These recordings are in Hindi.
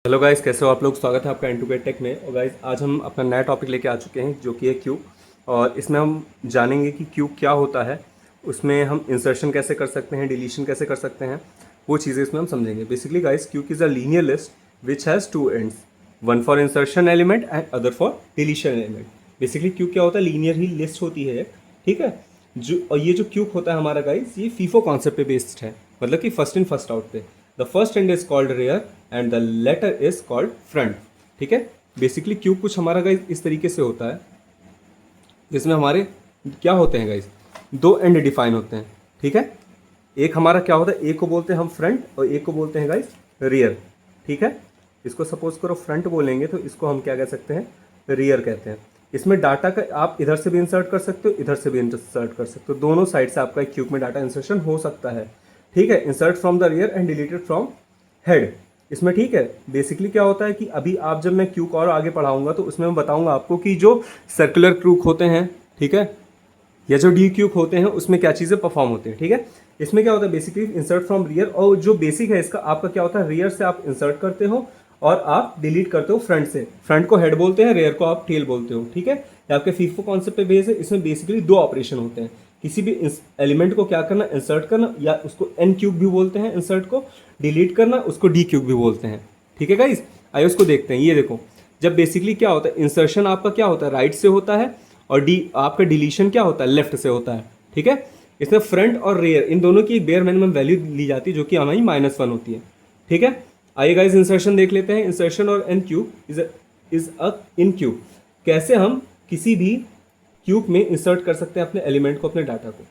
हेलो गाइस, कैसे हो आप लोग। स्वागत है आपका N2K टेक में। और गाइस आज हम अपना नया टॉपिक लेके आ चुके हैं जो कि है क्यूब। और इसमें हम जानेंगे कि क्यूब क्या होता है, उसमें हम इंसर्शन कैसे कर सकते हैं, डिलीशन कैसे कर सकते हैं, वो चीज़ें इसमें हम समझेंगे। Basically guys cube is a linear list which has two ends, one for insertion element and other for deletion element. Basically cube क्या होता है, लीनियर ही लिस्ट होती है, ठीक है। और ये जो क्यूब होता है हमारा गाइस, ये फीफो कॉन्सेप्ट पे बेस्ड है, मतलब कि फर्स्ट इन फर्स्ट आउट पे। The first end is called rear and the latter is called front, ठीक है। बेसिकली क्यूब कुछ हमारा गाइस इस तरीके से होता है, जिसमें हमारे क्या होते हैं गाइस, दो एंड डिफाइन होते हैं, ठीक है। एक हमारा क्या होता है, एक को बोलते हैं हम फ्रंट और एक को बोलते हैं गाइस रियर, ठीक है। इसको सपोज करो फ्रंट बोलेंगे तो इसको हम क्या कह सकते हैं, रियर कहते हैं। इसमें डाटा का आप इधर से भी इंसर्ट कर सकते हो, इधर से भी इंसर्ट कर सकते हो, दोनों साइड से आपका क्यूब में डाटा इंसर्शन हो सकता है, ठीक है। Insert from the rear and deleted from head, इसमें ठीक है। बेसिकली क्या होता है कि अभी आप जब मैं क्यूब और आगे पढ़ाऊंगा तो उसमें मैं बताऊंगा आपको कि जो सर्कुलर क्यूब होते हैं, ठीक है, या जो डी क्यूब होते हैं उसमें क्या चीज़ें परफॉर्म होती हैं, ठीक है। इसमें क्या होता है, बेसिकली इंसर्ट फ्रॉम रियर, और जो बेसिक है इसका आपका क्या होता है, रियर से आप इंसर्ट करते हो और आप डिलीट करते हो फ्रंट से। फ्रंट को हेड बोलते हैं, रियर को आप टेल बोलते हो, ठीक है। ये आपके फीफो कॉन्सेप्ट पे बेस है। इसमें बेसिकली दो ऑपरेशन होते हैं, किसी भी एलिमेंट को क्या करना, इंसर्ट करना, या उसको एन क्यूब भी बोलते हैं इंसर्ट को, डिलीट करना उसको डी क्यूब भी बोलते हैं, ठीक है गाइस। आइए उसको देखते हैं। ये देखो, जब बेसिकली क्या होता है, इंसर्शन आपका क्या होता है, राइट से होता है, और डी आपका डिलीशन क्या होता है, लेफ्ट से होता है, ठीक है। इसमें फ्रंट और रेयर इन दोनों की एक बेयर मिनिमम वैल्यू ली जाती है जो कि हमारी -1 होती है, ठीक है। आइए गाइस इंसर्शन देख लेते हैं। इंसर्शन और N queue is a in queue, कैसे हम किसी भी क्यूब में इंसर्ट कर सकते हैं अपने एलिमेंट को, अपने डाटा को।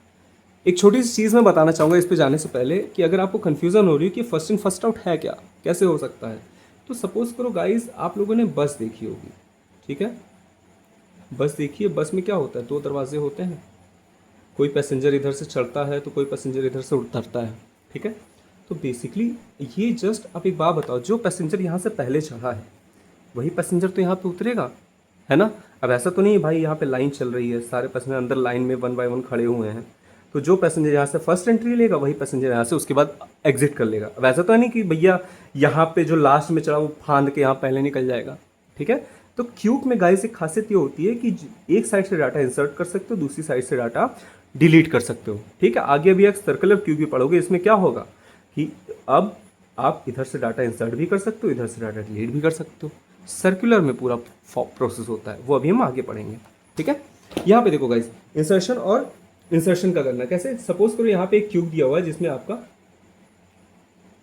एक छोटी सी चीज़ मैं बताना चाहूँगा इस पे जाने से पहले, कि अगर आपको कन्फ्यूज़न हो रही है कि फर्स्ट इन फर्स्ट आउट है क्या, कैसे हो सकता है, तो सपोज करो गाइस आप लोगों ने बस देखी होगी, ठीक है। बस देखिए, बस में क्या होता है, दो दरवाजे होते हैं, कोई पैसेंजर इधर से चढ़ता है तो कोई पैसेंजर इधर से उतरता है, ठीक है। तो बेसिकली ये जस्ट आप एक बात बताओ, जो पैसेंजर यहाँ से पहले चढ़ा है वही पैसेंजर तो यहाँ पे उतरेगा, है ना। अब ऐसा तो नहीं है भाई यहाँ पे लाइन चल रही है, सारे पैसेंजर अंदर लाइन में 1 बाय 1 खड़े हुए हैं, तो जो पैसेंजर यहाँ से फर्स्ट एंट्री लेगा वही पैसेंजर यहाँ से उसके बाद एग्जिट कर लेगा। अब ऐसा तो है नहीं कि भैया यहाँ पे जो लास्ट में चढ़ा वो फांद के यहाँ पहले निकल जाएगा, ठीक है। तो क्यूब में गाइस एक खासियत ये होती है कि एक साइड से डाटा इंसर्ट कर सकते हो, दूसरी साइड से डाटा डिलीट कर सकते हो, ठीक है। आगे अभी एक सर्कुलर क्यूब भी पढ़ोगे, इसमें क्या होगा कि अब आप इधर से डाटा इंसर्ट भी कर सकते हो, इधर से डाटा डिलीट भी कर सकते हो। सर्कुलर में पूरा प्रोसेस होता है, वो अभी हम आगे पढ़ेंगे, ठीक है। यहाँ पे देखो गाइस, इंसर्शन और इंसर्शन का करना कैसे। सपोज करो यहाँ पे एक क्यूब दिया हुआ है जिसमें आपका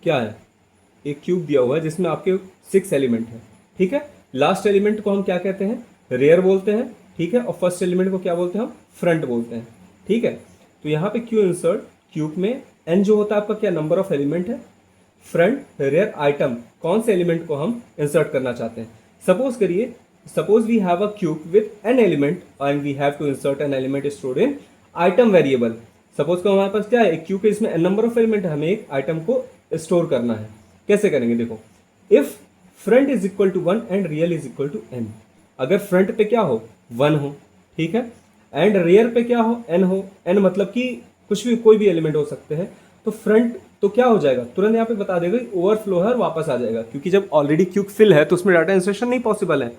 क्या है, एक क्यूब दिया हुआ है जिसमें आपके 6 एलिमेंट है, ठीक है। लास्ट एलिमेंट को हम क्या कहते हैं, रेयर बोलते हैं, ठीक है। और फर्स्ट एलिमेंट को क्या बोलते हैं, हम फ्रंट बोलते हैं, ठीक है। तो यहाँ पे क्यू इंसर्ट, क्यूब में एन जो होता है आपका क्या, नंबर ऑफ एलिमेंट है, फ्रंट रेयर आइटम, कौन से एलिमेंट को हम इंसर्ट करना चाहते हैं। सपोज करिए, suppose we have a queue with N element and we have to insert N element stored in item variable. Suppose को हमारे पास क्या है, एक क्यूब के इसमें एन नंबर ऑफ एलिमेंट है, हमें एक आइटम को स्टोर करना है। कैसे करेंगे, देखो, if front is equal to 1 and rear is equal to N, अगर फ्रंट पे क्या हो 1 हो, ठीक है, एंड रियर पे क्या हो, एन हो, एन मतलब कि कुछ भी कोई भी एलिमेंट हो सकते हैं, तो फ्रंट तो क्या हो जाएगा, तुरंत यहाँ पे बता देगा ओवरफ्लो है और वापस आ जाएगा, क्योंकि जब ऑलरेडी क्यूब फिल है तो उसमें डाटा इंसर्शन नहीं पॉसिबल है,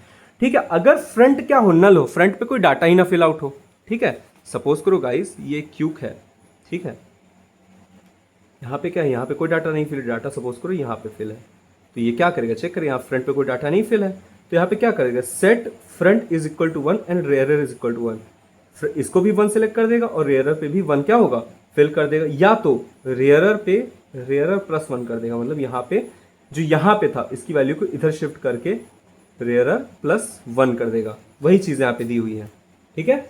ठीक है। अगर फ्रंट क्या हो, नल हो, फ्रंट पे कोई डाटा ही ना फिल आउट हो, ठीक है। सपोज करो गाइस ये क्यूब है, ठीक है, यहाँ पे क्या है, यहाँ पे कोई डाटा नहीं फिल, डाटा सपोज करो यहाँ पे फिल है, तो ये क्या करेगा, चेक करें, यहाँ फ्रंट पे कोई डाटा नहीं फिल है, तो यहाँ पे क्या करेगा, set front is equal to 1 and rear is equal to 1, इसको भी 1 सेलेक्ट कर देगा और रेयरर पे भी 1 क्या होगा, फिल कर देगा, या तो रेयरर पे रेयरर प्लस 1 कर देगा, मतलब यहाँ पे जो यहाँ पे था इसकी वैल्यू को इधर शिफ्ट करके रेयरर प्लस 1 कर देगा, वही चीज़ यहाँ पे दी हुई है, ठीक है।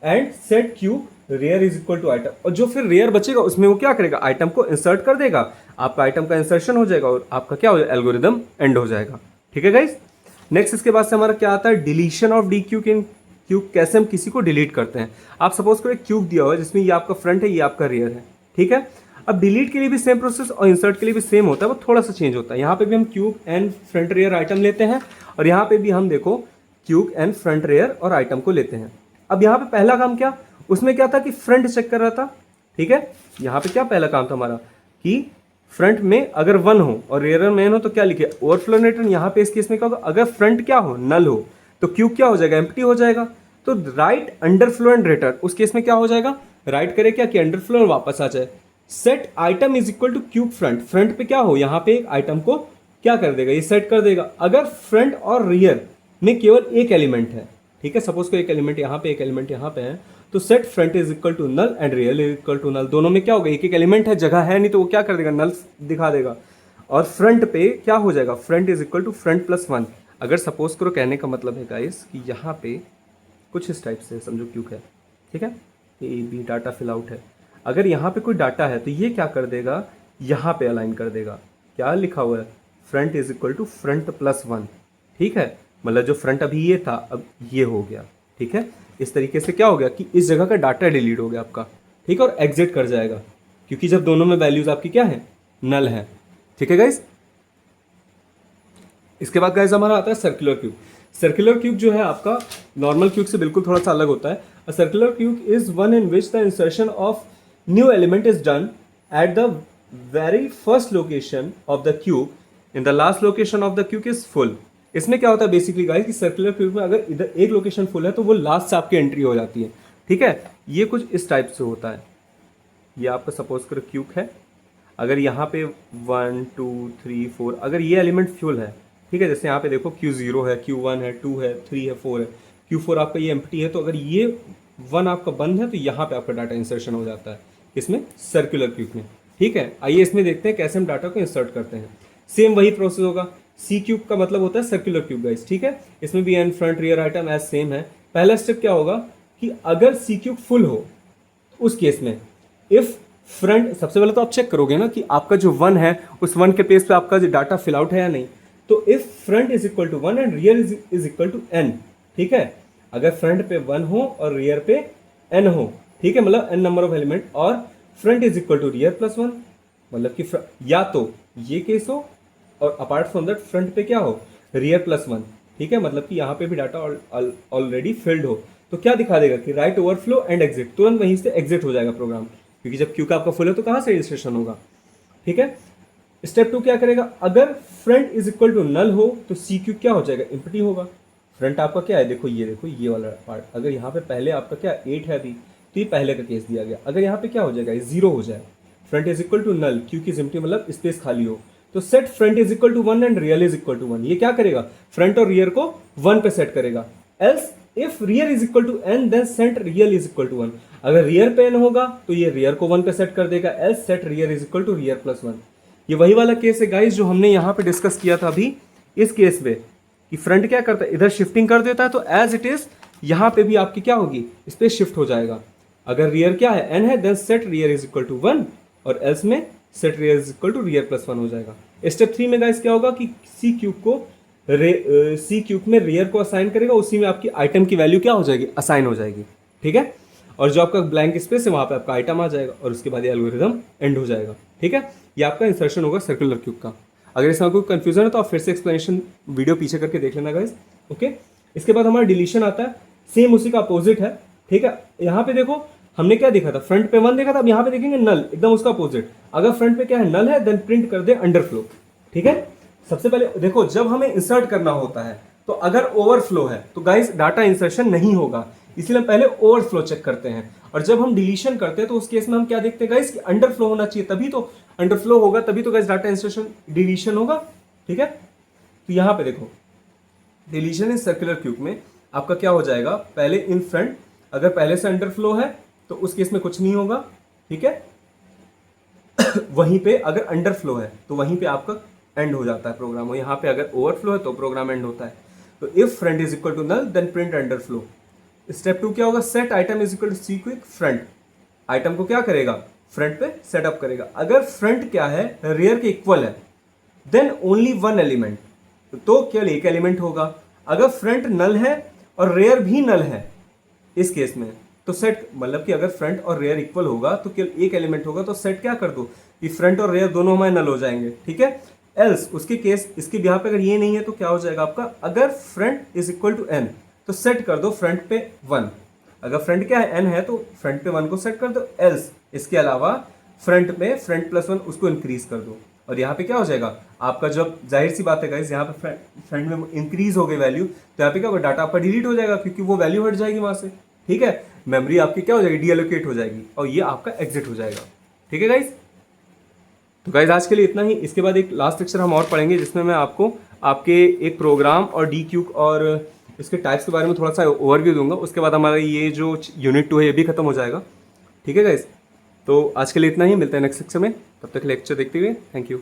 And set queue rear is equal to item, और जो फिर रेयर बचेगा उसमें वो क्या करेगा, आइटम को इंसर्ट कर देगा, आपका आइटम का इंसर्शन हो जाएगा और आपका क्या हो जाएगा, एल्गोरिदम एंड हो जाएगा, ठीक है गाइस। नेक्स्ट इसके बाद से हमारा क्या आता है, deletion of D cube in queue, कैसे हम किसी को डिलीट करते हैं। आप सपोज करो एक क्यूब दिया हुआ है जिसमें ये आपका फ्रंट है, ये आपका रियर है, ठीक है। अब डिलीट के लिए भी सेम प्रोसेस और इंसर्ट के लिए भी सेम होता है, वो थोड़ा सा चेंज होता है। यहाँ पे भी हम cube and front rear item लेते हैं, और यहाँ पे भी हम देखो क्यूब एंड फ्रंट रेयर और आइटम को लेते हैं। अब यहाँ पे पहला काम क्या, उसमें क्या था कि फ्रंट चेक कर रहा था, ठीक है। यहाँ पे क्या पहला काम था हमारा कि फ्रंट में अगर 1 हो और रियर में n हो तो क्या लिखे, ओवरफ्लो नेट। यहाँ पे इस केस में क्या होगा, अगर फ्रंट क्या हो, नल हो, तो क्यूब क्या हो जाएगा, एम्प्टी हो जाएगा। तो राइट अंडरफ्लो एंड रिटर्न, उस केस में क्या हो जाएगा, राइट करे क्या कि अंडरफ्लो और वापस आ जाए। Set item is equal two cube front, front पे क्या हो, यहाँ पे एक आइटम को क्या कर देगा, ये सेट कर देगा। अगर फ्रंट और रियर में केवल एक एलिमेंट है, ठीक है, सपोज को एक एलिमेंट यहाँ पे, एक एलिमेंट यहाँ पे है, तो set front is equal to null and rear is equal to null. दोनों में क्या होगा, एक एक एलिमेंट है, जगह है नहीं, तो वो क्या कर देगा, नल दिखा देगा। और फ्रंट पे क्या हो जाएगा, front is equal to front plus 1। अगर सपोज करो, कहने का मतलब है गाइस कि यहाँ पे कुछ इस टाइप से समझो क्यूब है, ठीक है, A B data fill out है। अगर यहाँ पे कोई डाटा है तो ये क्या कर देगा, यहाँ पे अलाइन कर देगा। क्या लिखा हुआ है, front is equal to front plus 1, ठीक है, मतलब जो फ्रंट अभी ये था अब ये हो गया, ठीक है। इस तरीके से क्या हो गया कि इस जगह का डाटा डिलीट हो गया आपका, ठीक है, और एग्जिट कर जाएगा, क्योंकि जब दोनों में वैल्यूज आपकी क्या है, नल है, ठीक है गाइस। इसके बाद गाइस हमारा आता है सर्कुलर क्यूब। सर्कुलर क्यूब जो है आपका नॉर्मल क्यूब से बिल्कुल थोड़ा सा अलग होता है। A circular cube is one in which the insertion of new element is done at the very first location of the cube, in the last location of the cube is full. इसमें क्या होता है बेसिकली गाइस कि सर्कुलर क्यूब में अगर इधर एक लोकेशन फुल है तो वो लास्ट से आपकी एंट्री हो जाती है, ठीक है। ये कुछ इस टाइप से होता है। ये आपका सपोज करो क्यूब है, अगर यहाँ पे 1 2 3 4 अगर ये एलिमेंट फ्यूल है, ठीक है, जैसे यहाँ पे देखो Q0 है, Q1 है, 2 है, 3 है, 4 है, Q4 आपका ये एम्प्टी है, तो अगर ये 1 आपका बंद है तो यहाँ पे आपका डाटा इंसर्शन हो जाता है इसमें सर्कुलर क्यूब में, ठीक है। आइए इसमें देखते हैं कैसे हम डाटा को इंसर्ट करते हैं। सेम वही प्रोसेस होगा। सी क्यूब का मतलब होता है सर्कुलर क्यूब गाइस, ठीक है। इसमें भी N front rear item as same है। पहला स्टेप क्या होगा कि अगर सी क्यूब फुल हो उस केस में इफ फ्रंट, सबसे पहले तो आप चेक करोगे ना कि आपका जो 1 है उस 1 के पेज पे आपका जो डाटा फिल आउट है या नहीं। तो if front is equal to 1 and rear is equal to n, ठीक है, अगर फ्रंट पे 1 हो और रियर पे n हो, ठीक है, मतलब n नंबर ऑफ एलिमेंट, और front is equal to rear plus 1, मतलब कि या तो ये केस हो और अपार्ट फ्रॉम दैट फ्रंट पे क्या हो, रियर प्लस 1, ठीक है, मतलब कि यहाँ पे भी डाटा ऑलरेडी फिल्ड हो। तो क्या दिखा देगा कि राइट ओवरफ्लो एंड एग्जिट, तुरंत वहीं से एग्जिट हो जाएगा प्रोग्राम, क्योंकि जब क्यू का आपका फुल है तो कहाँ से रजिस्ट्रेशन होगा, ठीक है। स्टेप 2 क्या करेगा, अगर front is equal to null हो तो सी क्यू क्या हो जाएगा, एम्प्टी होगा। फ्रंट आपका क्या है, देखो ये वाला पार्ट, अगर यहाँ पे पहले आपका क्या 8 है अभी, तो ये पहले का केस दिया गया। अगर यहाँ पे क्या हो जाएगा, 0 हो जाए, front is equal to null, queue की एम्प्टी मतलब स्पेस खाली हो, तो set front is equal to 1 and rear is equal to 1। ये क्या करेगा, फ्रंट और रियर को 1 पे सेट करेगा। Else if rear is equal to n then set rear is equal to 1। अगर रियर पे n होगा तो ये रियर को 1 पे सेट कर देगा, else set rear is equal to rear plus 1। ये वही वाला केस है गाइस जो हमने यहाँ पे डिस्कस किया था अभी इस केस में, कि फ्रंट क्या करता है, इधर शिफ्टिंग कर देता है, तो एज इट इज यहाँ पे भी आपकी क्या होगी, इस पे शिफ्ट हो जाएगा। अगर रियर क्या है, n है, then set rear is equal to 1, और एल्स में set rear is equal to rear plus 1 हो जाएगा। स्टेप 3 में गाइस क्या होगा कि सी क्यूब को सी क्यूब में रियर को असाइन करेगा, उसी में आपकी आइटम की वैल्यू क्या हो जाएगी, असाइन हो जाएगी, ठीक है। और जो आपका ब्लैंक स्पेस है वहाँ पे आपका आइटम आ जाएगा, और उसके बाद ये एल्गोरिथम एंड हो जाएगा, ठीक है। ये आपका इंसर्शन होगा सर्कुलर क्यूब का। अगर इसमें कोई कंफ्यूजन है तो आप फिर से एक्सप्लेनेशन वीडियो पीछे करके देख लेना गाइस, ओके। इसके बाद हमारा डिलीशन आता है, सेम उसी का अपोजिट है, ठीक है। यहाँ पे देखो हमने क्या देखा था, फ्रंट पे 1 देखा था, अब यहाँ पे देखेंगे नल, एकदम उसका अपोजिट। अगर फ्रंट पे क्या है, नल है, देन प्रिंट कर दे अंडरफ्लो, ठीक है। सबसे पहले देखो जब हमें इंसर्ट करना होता है तो अगर ओवरफ्लो है तो गाइस डाटा इंसर्शन नहीं होगा, इसलिए हम पहले ओवरफ्लो चेक करते हैं। और जब हम डिलीशन करते हैं तो उस केस में हम क्या देखते हैं गाइस कि अंडरफ्लो होना चाहिए, तभी तो अंडरफ्लो होगा, तभी तो गाइस डाटा इंसर्शन डिलीशन होगा, ठीक है। तो यहाँ पे देखो डिलीशन इन सर्कुलर क्यूब में आपका क्या हो जाएगा, पहले इन फ्रंट, अगर पहले से अंडरफ्लो है तो उस केस में कुछ नहीं होगा, ठीक है। वहीं पे अगर अंडरफ्लो है तो वहीं पे आपका एंड हो जाता है प्रोग्राम, और यहाँ पे अगर ओवरफ्लो है तो प्रोग्राम एंड होता है। तो if front is equal to null then print underflow. Step 2 क्या होगा, set item is equal to C quick front, item को क्या करेगा, फ्रंट पे सेटअप करेगा। अगर फ्रंट क्या है, रियर के इक्वल है, देन ओनली 1 एलिमेंट, तो केवल एक एलिमेंट होगा। अगर फ्रंट नल है और रियर भी नल है इस केस में, तो सेट मतलब कि अगर फ्रंट और रियर इक्वल होगा तो केवल एक एलिमेंट होगा, तो सेट क्या कर दो कि फ्रंट और रियर दोनों हमारे नल हो जाएंगे, ठीक है। एल्स उसके केस, इसके बिहार पे अगर ये नहीं है तो क्या हो जाएगा आपका, अगर front is equal to n तो सेट कर दो फ्रंट पे 1। अगर फ्रंट क्या है, n है, तो फ्रंट पे 1 को सेट कर दो। एल्स इसके अलावा फ्रंट में फ्रंट प्लस वन उसको इंक्रीज कर दो, और यहाँ पे क्या हो जाएगा आपका, जब जाहिर सी बात है गाइस यहाँ पे फ्रंट में इंक्रीज हो गई वैल्यू, तो यहाँ पे क्या होगा, डाटा आपका डिलीट हो जाएगा क्योंकि वो वैल्यू हट जाएगी वहां से। ठीक है, मेमोरी आपकी क्या हो जाएगी, डीएलोकेट हो जाएगी, और ये आपका एग्जिट हो जाएगा। ठीक है गाइस, तो गाइज आज के लिए इतना ही। इसके बाद एक लास्ट लेक्चर हम और पढ़ेंगे जिसमें मैं आपको आपके एक प्रोग्राम और डी क्यू और इसके टाइप्स के बारे में थोड़ा सा ओवरव्यू दूंगा। उसके बाद हमारा ये जो यूनिट 2 है ये भी खत्म हो जाएगा। ठीक है गाइज, तो आज के लिए इतना ही, मिलते हैं नेक्स्ट लेक्चर में। तब तक लेक्चर देखते हुए थैंक यू।